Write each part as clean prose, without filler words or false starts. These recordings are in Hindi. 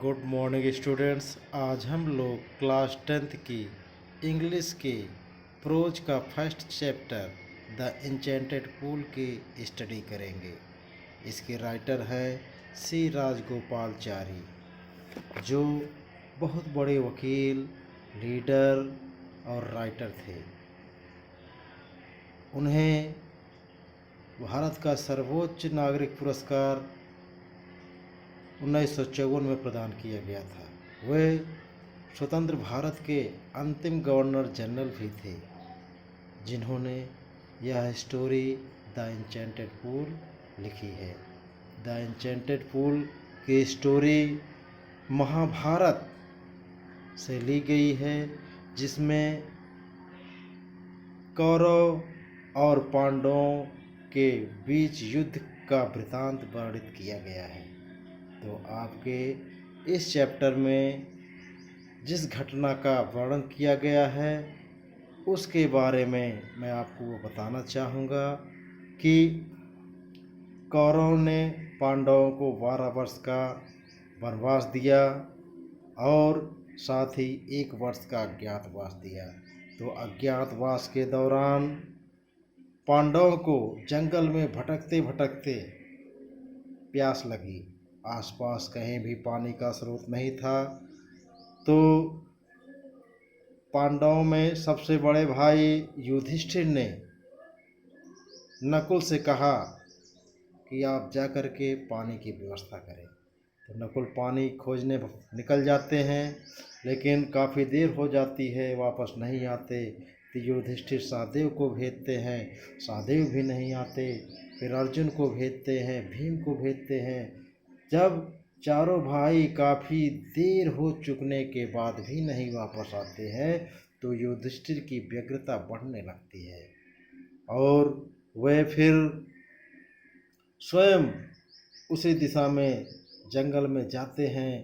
Good morning students. आज हम लोग क्लास 10th की इंग्लिश के प्रोज का first chapter the enchanted pool की स्टडी करेंगे। इसके राइटर हैं सी राजगोपालचारी, जो बहुत बड़े वकील, लीडर और राइटर थे। उन्हें भारत का सर्वोच्च नागरिक पुरस्कार 1954 में प्रदान किया गया था। वे स्वतंत्र भारत के अंतिम गवर्नर जनरल भी थे, जिन्होंने यह स्टोरी द इंचेंटेड पूल लिखी है। द इंचेंटेड पूल की स्टोरी महाभारत से ली गई है, जिसमें कौरव और पांडवों के बीच युद्ध का वृतांत वर्णित किया गया है। तो आपके इस चैप्टर में जिस घटना का वर्णन किया गया है उसके बारे में मैं आपको वो बताना चाहूँगा कि कौरवों ने पांडवों को 12 वर्ष का वनवास दिया और साथ ही 1 वर्ष का अज्ञातवास दिया। तो अज्ञातवास के दौरान पांडवों को जंगल में भटकते भटकते प्यास लगी। आसपास कहीं भी पानी का स्रोत नहीं था। तो पांडवों में सबसे बड़े भाई युधिष्ठिर ने नकुल से कहा कि आप जा कर के पानी की व्यवस्था करें। तो नकुल पानी खोजने निकल जाते हैं, लेकिन काफ़ी देर हो जाती है, वापस नहीं आते। तो युधिष्ठिर सहदेव को भेजते हैं, सहदेव भी नहीं आते। फिर अर्जुन को भेजते हैं, भीम को भेजते हैं। जब चारों भाई काफ़ी देर हो चुकने के बाद भी नहीं वापस आते हैं तो युधिष्ठिर की व्यग्रता बढ़ने लगती है और वे फिर स्वयं उसी दिशा में जंगल में जाते हैं।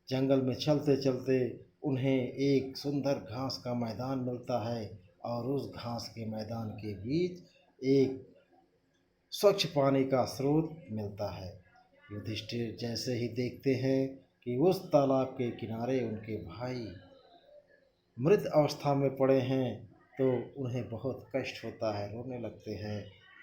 जंगल में चलते चलते उन्हें एक सुंदर घास का मैदान मिलता है और उस घास के मैदान के बीच एक स्वच्छ पानी का स्रोत मिलता है। युधिष्ठिर जैसे ही देखते हैं कि उस तालाब के किनारे उनके भाई मृत अवस्था में पड़े हैं तो उन्हें बहुत कष्ट होता है, रोने लगते हैं।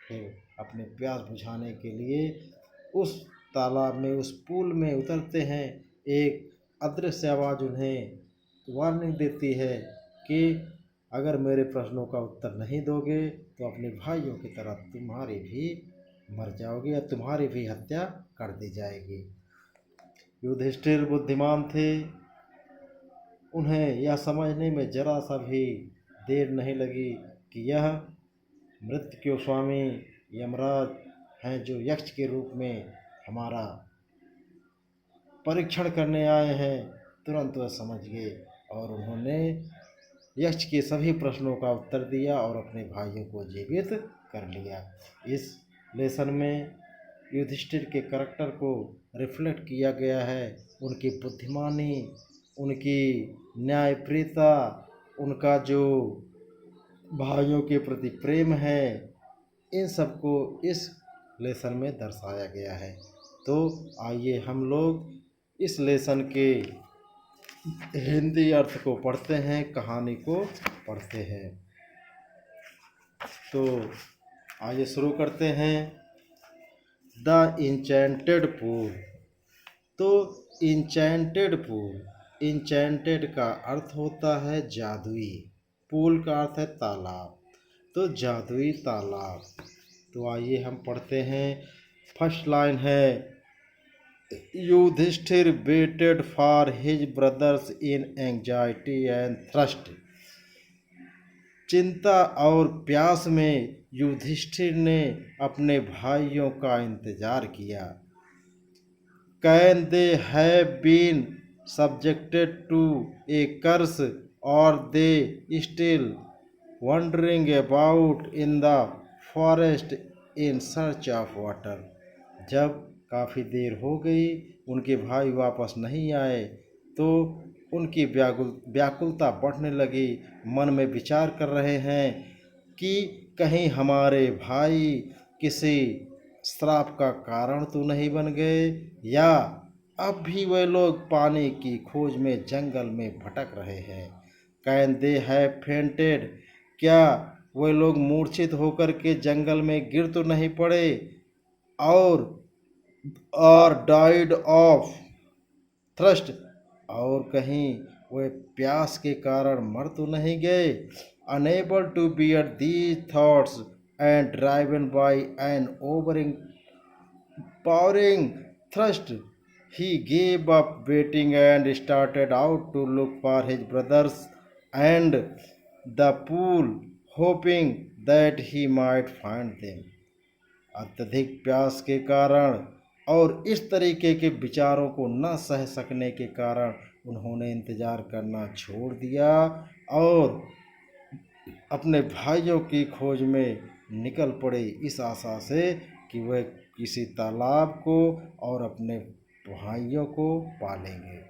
फिर अपने प्यास बुझाने के लिए उस तालाब में, उस पूल में उतरते हैं। एक अदृश्य आवाज़ उन्हें वार्निंग देती है कि अगर मेरे प्रश्नों का उत्तर नहीं दोगे तो अपने भाइयों की तरह तुम्हारी भी मर जाओगे या तुम्हारी भी हत्या कर दी जाएगी। युधिष्ठिर बुद्धिमान थे, उन्हें यह समझने में जरा सा भी देर नहीं लगी कि यह मृत्यु के स्वामी यमराज हैं, जो यक्ष के रूप में हमारा परीक्षण करने आए हैं। तुरंत वह समझ गए और उन्होंने यक्ष के सभी प्रश्नों का उत्तर दिया और अपने भाइयों को जीवित कर लिया। इस लेसन में युधिष्ठिर के करैक्टर को रिफ्लेक्ट किया गया है। उनकी बुद्धिमानी, उनकी न्यायप्रियता, उनका जो भाइयों के प्रति प्रेम है, इन सबको इस लेसन में दर्शाया गया है। तो आइए हम लोग इस लेसन के हिंदी अर्थ को पढ़ते हैं, कहानी को पढ़ते हैं। तो आइए शुरू करते हैं। The enchanted pool. तो इंचेंटेड पूल, इंचेंटेड का अर्थ होता है जादुई, पूल का अर्थ है तालाब। तो जादुई तालाब। तो आइए हम पढ़ते हैं। फर्स्ट लाइन है, Yudhishthira waited for his brothers in anxiety and thirst. चिंता और प्यास में युधिष्ठिर ने अपने भाइयों का इंतजार किया। Can they have been subjected to a curse और they still wondering about in the forest in search of water. जब काफ़ी देर हो गई, उनके भाई वापस नहीं आए तो उनकी व्याकुलता बढ़ने लगी। मन में विचार कर रहे हैं कि कहीं हमारे भाई किसी श्राप का कारण तो नहीं बन गए, या अब भी वे लोग पानी की खोज में जंगल में भटक रहे हैं। कैन दे हैव फेंटेड, क्या वे लोग मूर्छित होकर के जंगल में गिर तो नहीं पड़े? और डाइड ऑफ थ्रस्ट, और कहीं वे प्यास के कारण मर तो नहीं गए? Unable to bear these thoughts and driven by an ओवरिंग powering thirst, he gave up waiting and started out to look for his brothers and the pool, hoping that he might find them. अत्यधिक प्यास के कारण और इस तरीके के विचारों को न सह सकने के कारण उन्होंने इंतजार करना छोड़ दिया और अपने भाइयों की खोज में निकल पड़े, इस आशा से कि वह किसी तालाब को और अपने भाइयों को पालेंगे।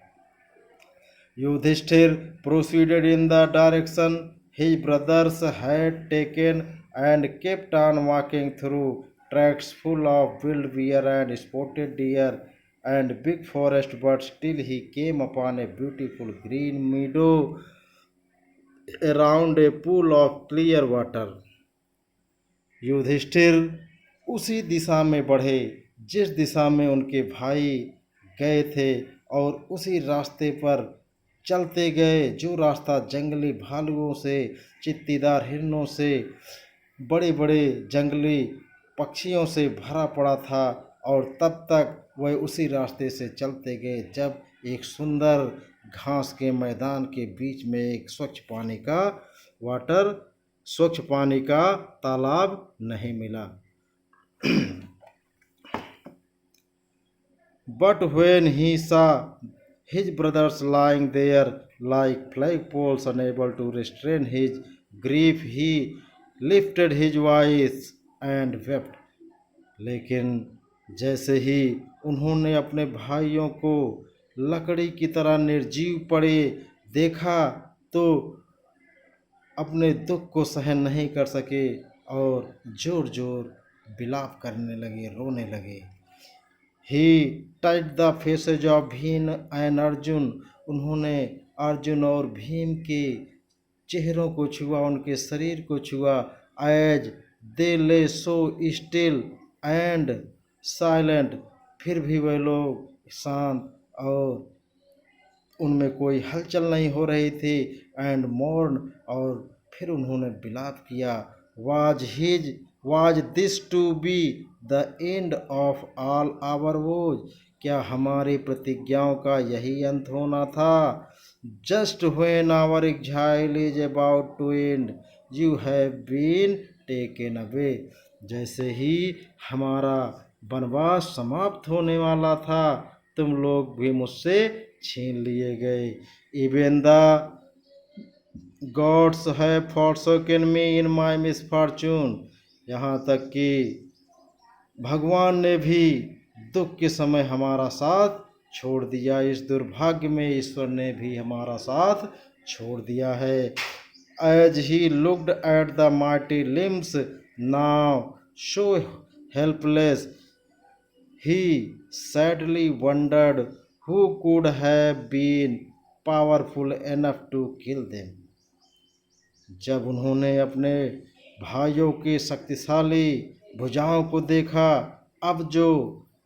Yudhishthir proceeded in the direction his brothers had taken and kept on walking through tracks full of wild bear and spotted deer and big forest birds till he came upon a beautiful green meadow around a pool of clear water. Yudhishthir उसी दिशा में बढ़े जिस दिशा में उनके भाई गए थे और उसी रास्ते पर चलते गए जो रास्ता जंगली भालुओं से, चित्तीदार हिरणों से, बड़े बड़े जंगली पक्षियों से भरा पड़ा था। और तब तक वह उसी रास्ते से चलते गए जब एक सुंदर घास के मैदान के बीच में एक स्वच्छ पानी का तालाब नहीं मिला। But when he saw his brothers lying there like flagpoles, unable to restrain his grief, he lifted his voice and wept. लेकिन जैसे ही उन्होंने अपने भाइयों को लकड़ी की तरह निर्जीव पड़े देखा तो अपने दुख को सहन नहीं कर सके और जोर जोर विलाप करने लगे, रोने लगे। He touch the faces of Bhim and Arjun, उन्होंने अर्जुन और भीम के चेहरों को छुआ, उनके शरीर को छुआ। एज दे ले सो स्टिल एंड साइलेंट, फिर भी वह लोग शांत और उनमें कोई हलचल नहीं हो रही थी। एंड मोर्न, और फिर उन्होंने विलाप किया। Was this to be the end of all our vows, क्या हमारी प्रतिज्ञाओं का यही अंत होना था? Just when our exile is about to end you have been taken away, जैसे ही हमारा वनवास समाप्त होने वाला था तुम लोग भी मुझसे छीन लिए गए। Even the gods have forsaken me in my misfortune, यहाँ तक कि भगवान ने भी दुख के समय हमारा साथ छोड़ दिया। इस दुर्भाग्य में ईश्वर ने भी हमारा साथ छोड़ दिया है। As he looked at the mighty limbs now so helpless, he sadly wondered who could have been powerful enough to kill them. जब उन्होंने अपने भाइयों के शक्तिशाली भुजाओं को देखा, अब जो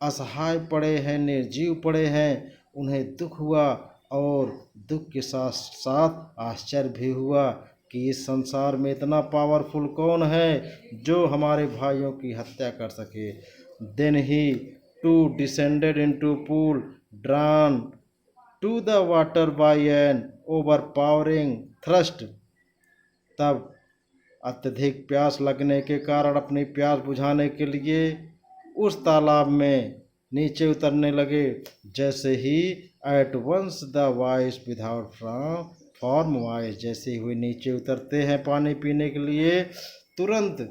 असहाय पड़े हैं, निर्जीव पड़े हैं, उन्हें दुख हुआ और दुख के साथ साथ आश्चर्य भी हुआ कि इस संसार में इतना पावरफुल कौन है जो हमारे भाइयों की हत्या कर सके। Then he too descended into pool drawn to the water by an overpowering thirst, तब अत्यधिक प्यास लगने के कारण अपनी प्यास बुझाने के लिए उस तालाब में नीचे उतरने लगे। जैसे ही at once the voice without form voice, जैसे हुए नीचे उतरते हैं पानी पीने के लिए, तुरंत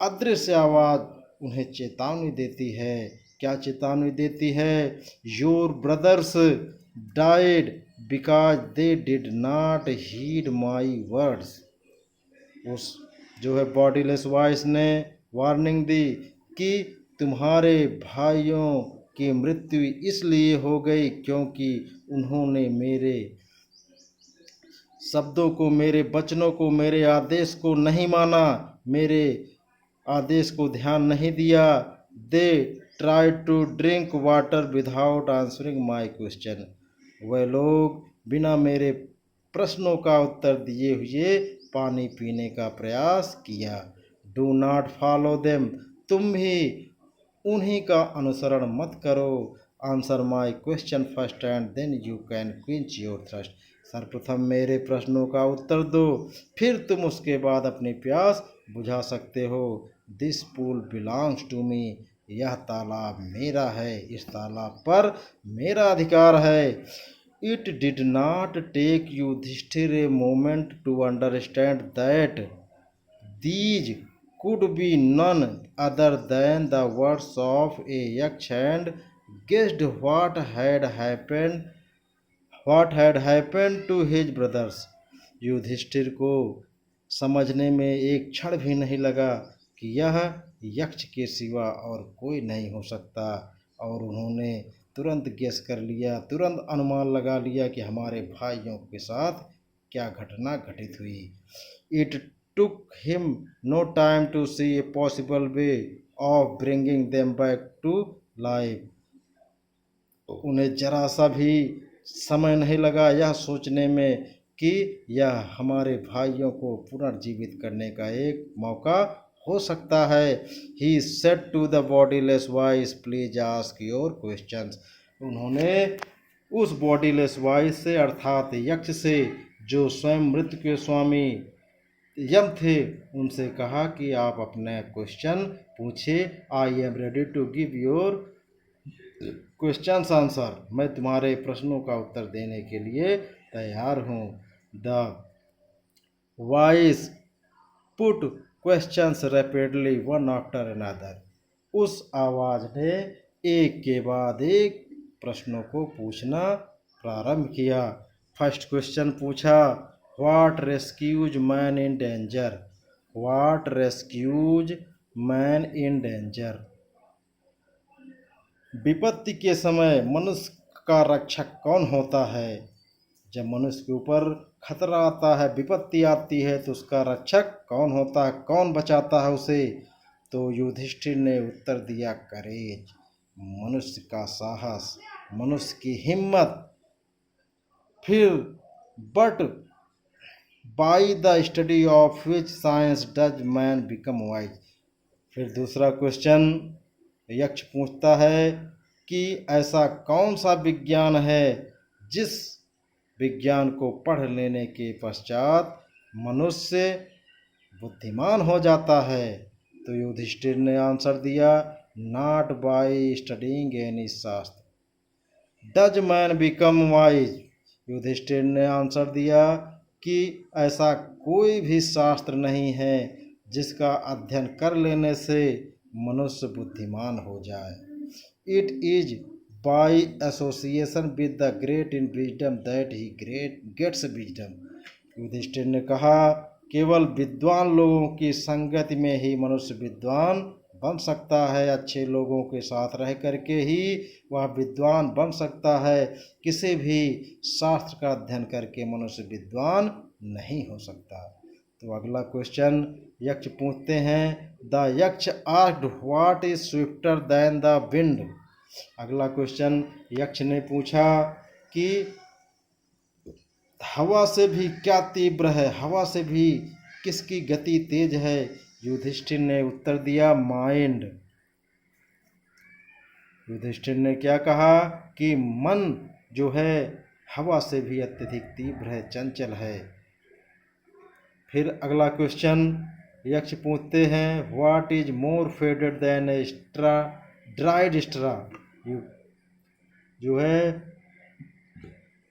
अदृश्य आवाज़ उन्हें चेतावनी देती है। क्या चेतावनी देती है? Your brothers died because they did not heed my words. उस जो है बॉडीलेस वॉइस ने वार्निंग दी कि तुम्हारे भाइयों कि मृत्यु इसलिए हो गई क्योंकि उन्होंने मेरे शब्दों को, मेरे वचनों को, मेरे आदेश को नहीं माना, मेरे आदेश को ध्यान नहीं दिया। They try to drink water without answering my question. वह लोग बिना मेरे प्रश्नों का उत्तर दिए हुए पानी पीने का प्रयास किया। डू नॉट फॉलो देम, तुम भी उन्हीं का अनुसरण मत करो। Answer my question first and then you can quench your thirst. सर्वप्रथम मेरे प्रश्नों का उत्तर दो, फिर तुम उसके बाद अपनी प्यास बुझा सकते हो। This pool belongs to me, यह तालाब मेरा है, इस तालाब पर मेरा अधिकार है। It did not take Yudhishthira a moment to understand that these could be none other than the words of a yaksh, and guessed what had happened to his brothers. Yudhishthira को समझने में एक क्षण भी नहीं लगा कि यह यक्ष के सिवा और कोई नहीं हो सकता, और उन्होंने तुरंत गेस कर लिया, तुरंत अनुमान लगा लिया कि हमारे भाइयों के साथ क्या घटना घटित हुई। It took him no time to see a possible way of bringing them back to life. उन्हें जरा सा भी समय नहीं लगा यह सोचने में कि यह हमारे भाइयों को पुनर्जीवित करने का एक मौका हो सकता है। He said to the bodiless voice, please ask your questions. उन्होंने उस bodiless voice से अर्थात यक्ष से, जो स्वयं मृत्यु के स्वामी यम थे, उनसे कहा कि आप अपने क्वेश्चन पूछे। I am ready to give your questions answer, मैं तुम्हारे प्रश्नों का उत्तर देने के लिए तैयार हूँ। The voice put questions rapidly one after another, उस आवाज ने एक के बाद एक प्रश्नों को पूछना प्रारंभ किया। फर्स्ट क्वेश्चन पूछा, What rescues man in danger? What rescues man in danger? विपत्ति के समय मनुष्य का रक्षक कौन होता है? जब मनुष्य के ऊपर खतरा आता है, विपत्ति आती है, तो उसका रक्षक कौन होता है, कौन बचाता है उसे? तो युधिष्ठिर ने उत्तर दिया, करेज, मनुष्य का साहस, मनुष्य की हिम्मत। फिर but by the study of which science does man become wise. फिर दूसरा क्वेश्चन यक्ष पूछता है कि ऐसा कौन सा विज्ञान है जिस विज्ञान को पढ़ लेने के पश्चात मनुष्य बुद्धिमान हो जाता है? तो युधिष्ठिर ने आंसर दिया, not by studying any shastra does man become wise. Yudhishthira ने आंसर दिया कि ऐसा कोई भी शास्त्र नहीं है जिसका अध्ययन कर लेने से मनुष्य बुद्धिमान हो जाए। It is by association with the great in wisdom that he gets wisdom. Yudhishthira ने कहा, केवल विद्वान लोगों की संगति में ही मनुष्य विद्वान बन सकता है, अच्छे लोगों के साथ रह करके ही वह विद्वान बन सकता है। किसी भी शास्त्र का अध्ययन करके मनुष्य विद्वान नहीं हो सकता। तो अगला क्वेश्चन यक्ष पूछते हैं, द यक्ष asked what is swifter than the wind. अगला क्वेश्चन यक्ष ने पूछा कि हवा से भी क्या तीव्र है, हवा से भी किसकी गति तेज है? युधिष्ठिर ने उत्तर दिया, माइंड। युधिष्ठिर ने क्या कहा कि मन जो है हवा से भी अत्यधिक तीव्र है, चंचल है। फिर अगला क्वेश्चन यक्ष पूछते हैं, what is more faded than A straw dried straw. जो है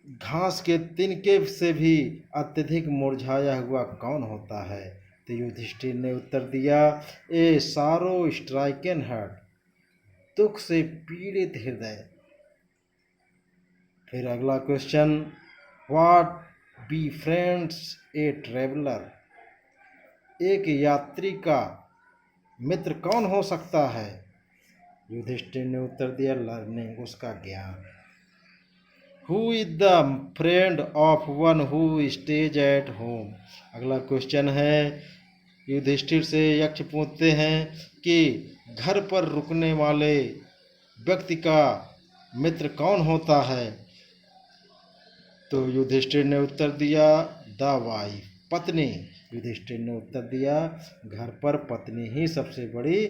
घास के तिनके से भी अत्यधिक मुरझाया हुआ कौन होता है? तो युधिष्ठिर ने उत्तर दिया, ए सारो स्ट्राइकन हार्ट, दुख से पीड़ित हृदय। फिर अगला question, what be friends a traveller, एक यात्री का मित्र कौन हो सकता है? युधिष्ठिर ने उत्तर दिया, लर्निंग, उसका ज्ञान। Who is the friend of one who stays at home. अगला क्वेश्चन है, युधिष्ठिर से यक्ष पूछते हैं कि घर पर रुकने वाले व्यक्ति का मित्र कौन होता है। तो युधिष्ठिर ने उत्तर दिया, द वाइफ, पत्नी। युधिष्ठिर ने उत्तर दिया, घर पर पत्नी ही सबसे बड़ी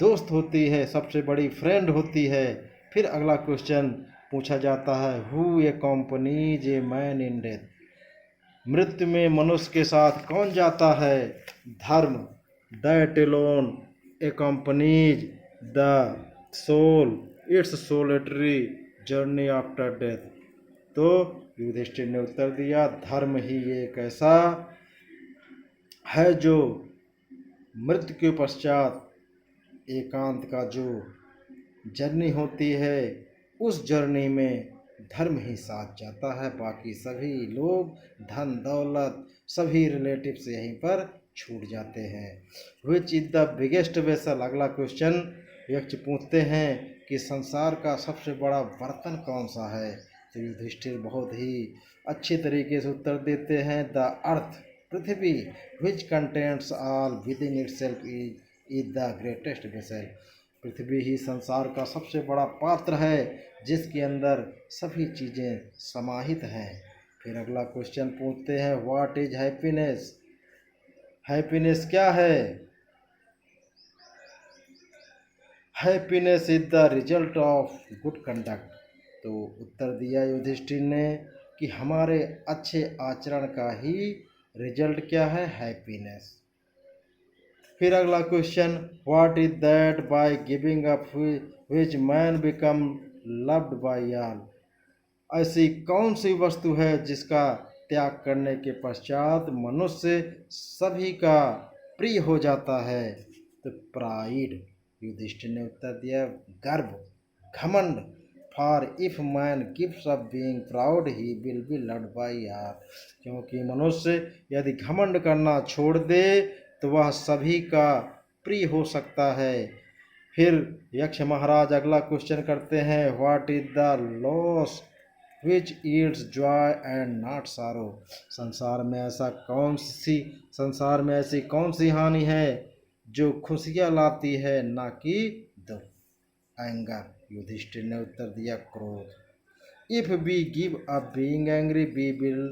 दोस्त होती है, सबसे बड़ी फ्रेंड होती है। फिर अगला क्वेश्चन पूछा जाता है, who accompanies a man in death. मृत्यु में मनुष्य के साथ कौन जाता है। धर्म, that alone accompanies the soul its solitary journey after death. तो युधिष्ठिर ने उत्तर दिया, धर्म ही एक ऐसा है जो मृत्यु के पश्चात एकांत का जो जर्नी होती है, उस जर्नी में धर्म ही साथ जाता है, बाकी सभी लोग, धन दौलत, सभी रिलेटिव्स यहीं पर छूट जाते हैं। Which is the biggest vessel. अगला क्वेश्चन यक्ष पूछते हैं कि संसार का सबसे बड़ा बर्तन कौन सा है। तो युधिष्ठिर बहुत ही अच्छे तरीके से उत्तर देते हैं, द अर्थ, पृथ्वी, which contents all within itself is the greatest vessel. पृथ्वी ही संसार का सबसे बड़ा पात्र है जिसके अंदर सभी चीज़ें समाहित हैं। फिर अगला क्वेश्चन पूछते हैं, व्हाट इज हैप्पीनेस। हैप्पीनेस क्या है। Happiness is the result of good conduct. तो उत्तर दिया युधिष्ठिर ने कि हमारे अच्छे आचरण का ही रिजल्ट क्या है, हैप्पीनेस। फिर अगला question, what is that by giving up which man become loved by all. ऐसी कौन सी वस्तु है जिसका त्याग करने के पश्चात मनुष्य सभी का प्रिय हो जाता है। तो प्राइड। युधिष्ठिर ने उत्तर दिया, गर्व, घमंड। For if man gives up being proud he will be loved by all. क्योंकि मनुष्य यदि घमंड करना छोड़ दे तो वह सभी का प्रिय हो सकता है। फिर यक्ष महाराज अगला क्वेश्चन करते हैं, what is the loss which Yeats Joy and not सारो। संसार में ऐसी कौन सी हानि है जो खुशियाँ लाती है ना कि दुख। एंगर। युधिष्ठिर ने उत्तर दिया, क्रोध। If we give up being angry we will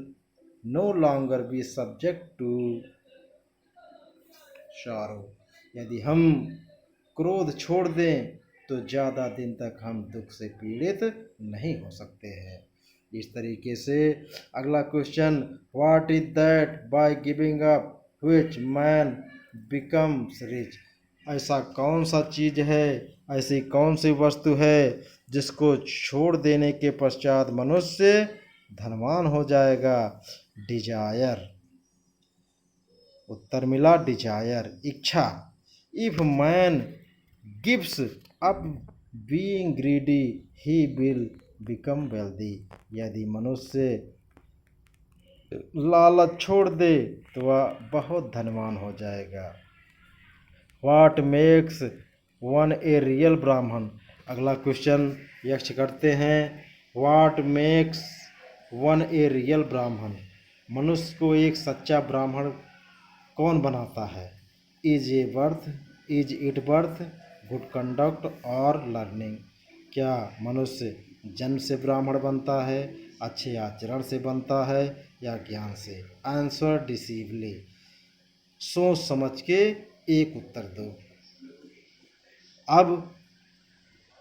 no longer be subject to sorrow. यदि हम क्रोध छोड़ दें तो ज़्यादा दिन तक हम दुख से पीड़ित नहीं हो सकते हैं। इस तरीके से अगला question, what is that by giving up which man becomes rich. ऐसा कौन सा चीज़ है, ऐसी कौन सी वस्तु है जिसको छोड़ देने के पश्चात मनुष्य धनवान हो जाएगा। डिजायर। उत्तर मिला, डिजायर, इच्छा। If man gives up being greedy he will become wealthy. यदि मनुष्य लालच छोड़ दे तो वह बहुत धनवान हो जाएगा। What makes one a real ब्राह्मण। अगला क्वेश्चन यक्ष करते हैं, what makes one a real ब्राह्मण। मनुष्य को एक सच्चा ब्राह्मण कौन बनाता है। Is it birth, good conduct और लर्निंग। क्या मनुष्य जन्म से ब्राह्मण बनता है, अच्छे आचरण से बनता है या ज्ञान से। आंसर डिसीवली। सोच समझ के एक उत्तर दो। अब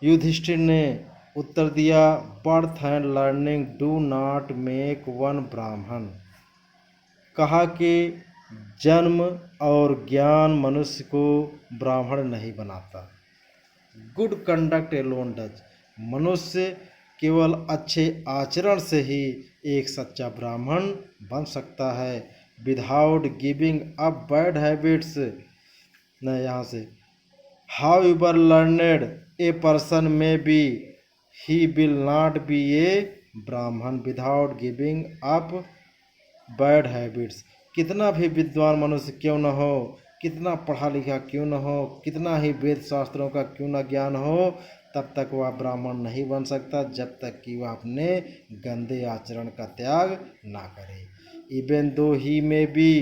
युधिष्ठिर ने उत्तर दिया, birth and learning do not make one ब्राह्मण। कहा कि जन्म और ज्ञान मनुष्य को ब्राह्मण नहीं बनाता। Good conduct alone does. मनुष्य केवल अच्छे आचरण से ही एक सच्चा ब्राह्मण बन सकता है। Without giving up bad habits. न यहाँ से, however learned a person may be he will not be a Brahmin without giving up bad habits. कितना भी विद्वान मनुष्य क्यों न हो, कितना पढ़ा लिखा क्यों न हो, कितना ही वेद शास्त्रों का क्यों न ज्ञान हो, तब तक वह ब्राह्मण नहीं बन सकता जब तक कि वह अपने गंदे आचरण का त्याग ना करे। Even though he may be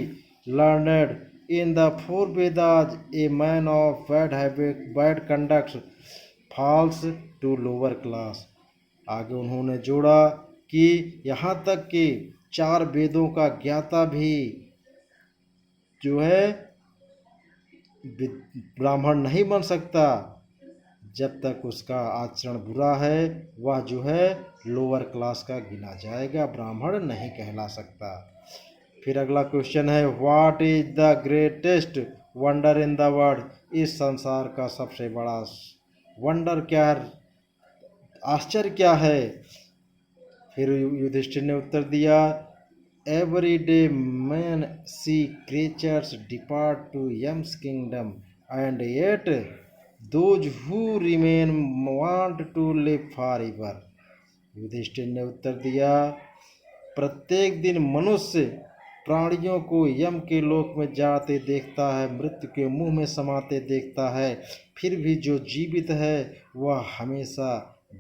learned in the four Vedas, a man of bad habit bad conduct falls to lower class. आगे उन्होंने जोड़ा कि यहाँ तक कि 4 वेदों का ज्ञाता भी जो है ब्राह्मण नहीं बन सकता जब तक उसका आचरण बुरा है, वह जो है लोअर क्लास का गिना जाएगा, ब्राह्मण नहीं कहला सकता। फिर अगला क्वेश्चन है, what is the greatest wonder in the world, इस संसार का सबसे बड़ा वंडर क्या है, आश्चर्य क्या है। फिर युधिष्ठिर ने उत्तर दिया, every day man see creatures depart to Yama's kingdom and yet those who remain want to live forever. Yudhishthira ने उत्तर दिया, प्रत्येक दिन मनुष्य प्राणियों को यम के लोक में जाते देखता है, मृत्यु के मुंह में समाते देखता है, फिर भी जो जीवित है वह हमेशा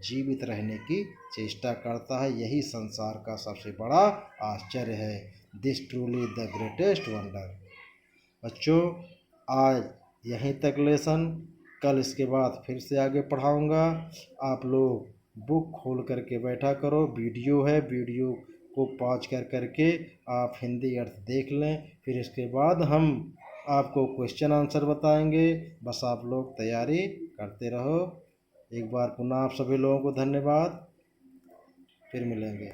जीवित रहने की चेष्टा करता है। यही संसार का सबसे बड़ा आश्चर्य है। This truly the greatest wonder. बच्चों, आज यहीं तक लेसन, कल इसके बाद फिर से आगे पढ़ाऊँगा। आप लोग बुक खोल करके बैठा करो, वीडियो है, वीडियो को पॉज करके आप हिंदी अर्थ देख लें। फिर इसके बाद हम आपको क्वेश्चन आंसर बताएंगे। बस आप लोग तैयारी करते रहो। एक बार पुनः आप सभी लोगों को धन्यवाद। फिर मिलेंगे।